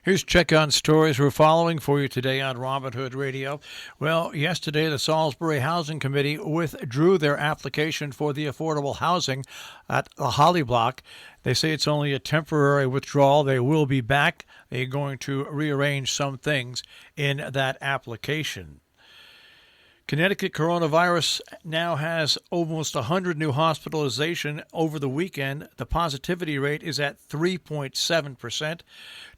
Here's check on stories we're following for you today on Robin Hood Radio. Well, yesterday the Salisbury Housing Committee withdrew their application for the affordable housing at the Holly Block. They say it's only a temporary withdrawal. They will be back. They're going to rearrange some things in that application. Connecticut coronavirus now has almost 100 new hospitalizations over the weekend. The positivity rate is at 3.7%.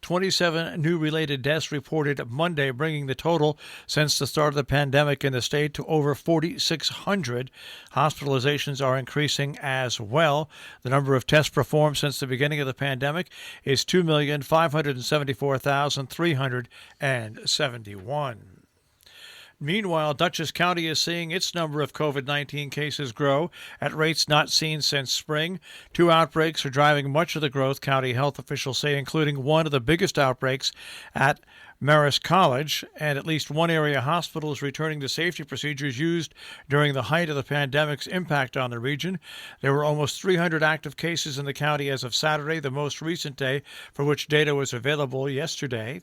27 new related deaths reported Monday, bringing the total since the start of the pandemic in the state to over 4,600. Hospitalizations are increasing as well. The number of tests performed since the beginning of the pandemic is 2,574,371. Meanwhile, Dutchess County is seeing its number of COVID-19 cases grow at rates not seen since spring. 2 outbreaks are driving much of the growth, county health officials say, including one of the biggest outbreaks at Marist College, and at least one area hospital is returning to safety procedures used during the height of the pandemic's impact on the region. There were almost 300 active cases in the county as of Saturday, the most recent day for which data was available yesterday.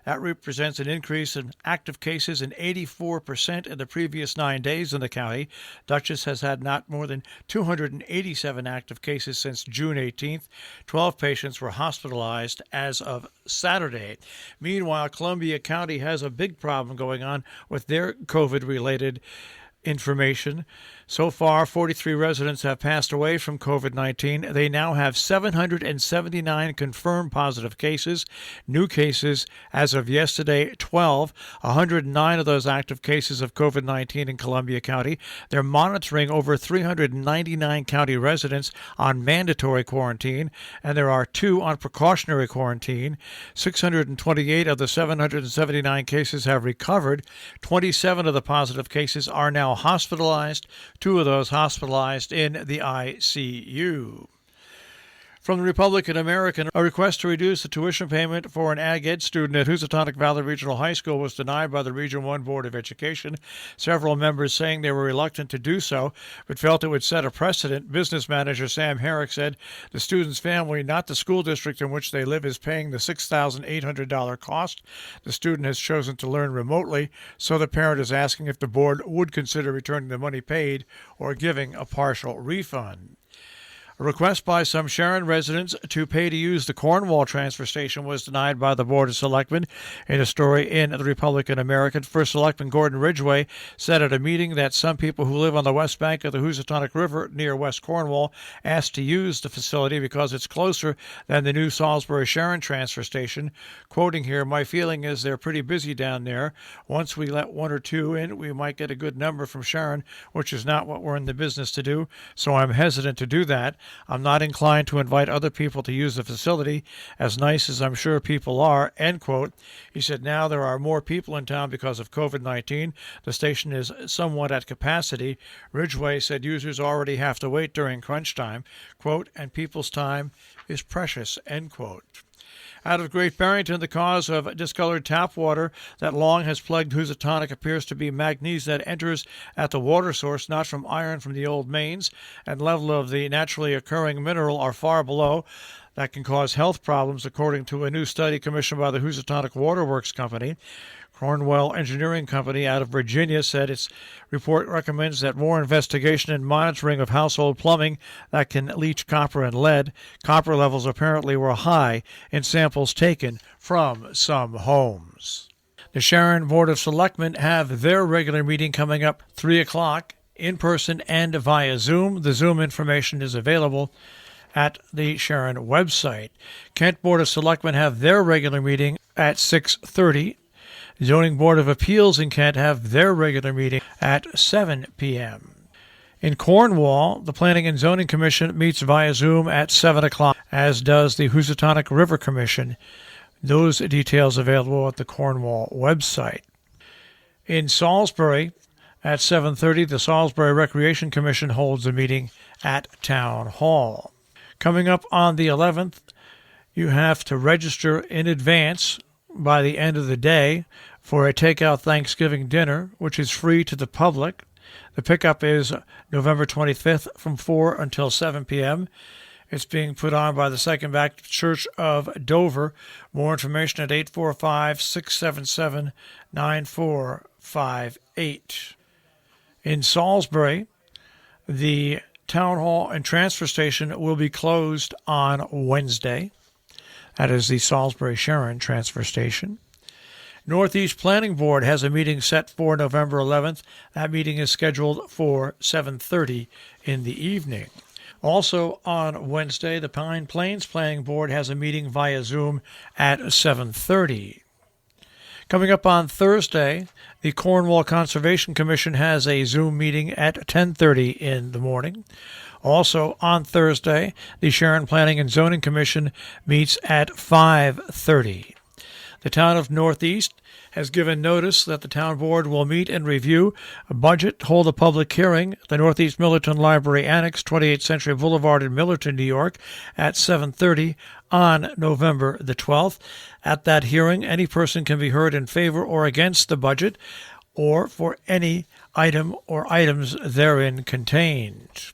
That represents an increase in active cases in 84% in the previous 9 days in the county. Dutchess has had not more than 287 active cases since June 18th. 12 patients were hospitalized as of Saturday. Meanwhile, Columbia County has a big problem going on with their COVID-related information. So far, 43 residents have passed away from COVID-19. They now have 779 confirmed positive cases. New cases as of yesterday, 12. 109 of those active cases of COVID-19 in Columbia County. They're monitoring over 399 county residents on mandatory quarantine, and there are 2 on precautionary quarantine. 628 of the 779 cases have recovered. 27 of the positive cases are now hospitalized. 2 of those hospitalized in the ICU. From the Republican American, a request to reduce the tuition payment for an Ag Ed student at Housatonic Valley Regional High School was denied by the Region 1 Board of Education. Several members saying they were reluctant to do so, but felt it would set a precedent. Business manager Sam Herrick said the student's family, not the school district in which they live, is paying the $6,800 cost. The student has chosen to learn remotely, so the parent is asking if the board would consider returning the money paid or giving a partial refund. A request by some Sharon residents to pay to use the Cornwall transfer station was denied by the Board of Selectmen. In a story in the Republican American, First Selectman Gordon Ridgway said at a meeting that some people who live on the west bank of the Housatonic River near West Cornwall asked to use the facility because it's closer than the new Salisbury Sharon transfer station. Quoting here, "My feeling is they're pretty busy down there. Once we let 1 or 2 in, we might get a good number from Sharon, which is not what we're in the business to do, so I'm hesitant to do that. I'm not inclined to invite other people to use the facility, as nice as I'm sure people are," end quote. He said now there are more people in town because of COVID-19. The station is somewhat at capacity. Ridgway said users already have to wait during crunch time, quote, "and people's time is precious," end quote. Out of Great Barrington, the cause of discolored tap water that long has plagued Housatonic appears to be manganese that enters at the water source, not from iron from the old mains, and level of the naturally occurring mineral are far below. That can cause health problems, according to a new study commissioned by the Housatonic Waterworks Company. Cornwell Engineering Company out of Virginia said its report recommends that more investigation and monitoring of household plumbing that can leach copper and lead. Copper levels apparently were high in samples taken from some homes. The Sharon Board of Selectmen have their regular meeting coming up 3 o'clock in person and via Zoom. The Zoom information is available at the Sharon website. Kent Board of Selectmen have their regular meeting at 6:30. Zoning Board of Appeals in Kent have their regular meeting at 7 p.m. In Cornwall, the Planning and Zoning Commission meets via Zoom at 7 o'clock, as does the Housatonic River Commission. Those details available at the Cornwall website. In Salisbury, at 7:30, the Salisbury Recreation Commission holds a meeting at Town Hall. Coming up on the 11th, you have to register in advance by the end of the day for a takeout Thanksgiving dinner, which is free to the public. The pickup is November 25th from 4 until 7 p.m., It's being put on by the Second Baptist Church of Dover. More information at 845-677-9458. In Salisbury, the Town Hall and Transfer Station will be closed on Wednesday. That is the ShreSharon Transfer Station. Northeast Planning Board has a meeting set for November 11th. That meeting is scheduled for 7:30 in the evening. Also on Wednesday, the Pine Plains Planning Board has a meeting via Zoom at 7:30. Coming up on Thursday, the Cornwall Conservation Commission has a Zoom meeting at 10:30 in the morning. Also on Thursday, the Sharon Planning and Zoning Commission meets at 5:30. The town of Northeast has given notice that the town board will meet and review a budget, hold a public hearing at the Northeast Millerton Library Annex, 28th Century Boulevard in Millerton, New York, at 7:30 on November the 12th. At that hearing, any person can be heard in favor or against the budget or for any item or items therein contained.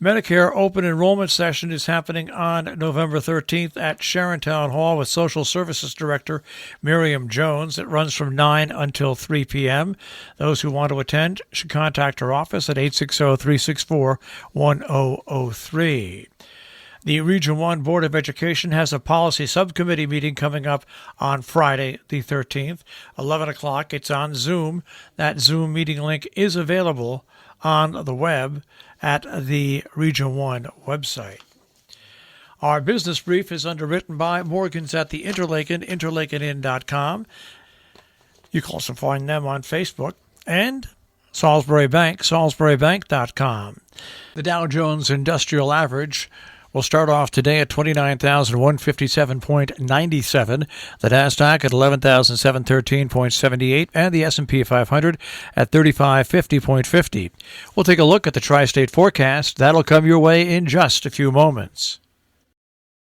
Medicare open enrollment session is happening on November 13th at Sharon Town Hall with Social Services Director Miriam Jones. It runs from 9 until 3 p.m. Those who want to attend should contact her office at 860-364-1003. The Region 1 Board of Education has a policy subcommittee meeting coming up on Friday the 13th, 11 o'clock. It's on Zoom. That Zoom meeting link is available on the web at the Region 1 website. Our business brief is underwritten by Morgans at the Interlaken, interlakenin.com. You can also find them on Facebook, and Salisbury Bank, salisburybank.com. The Dow Jones Industrial Average will start off today at 29,157.97, the Nasdaq at 11,713.78, and the S&P 500 at 3550.50. We'll take a look at the tri-state forecast. That'll come your way in just a few moments.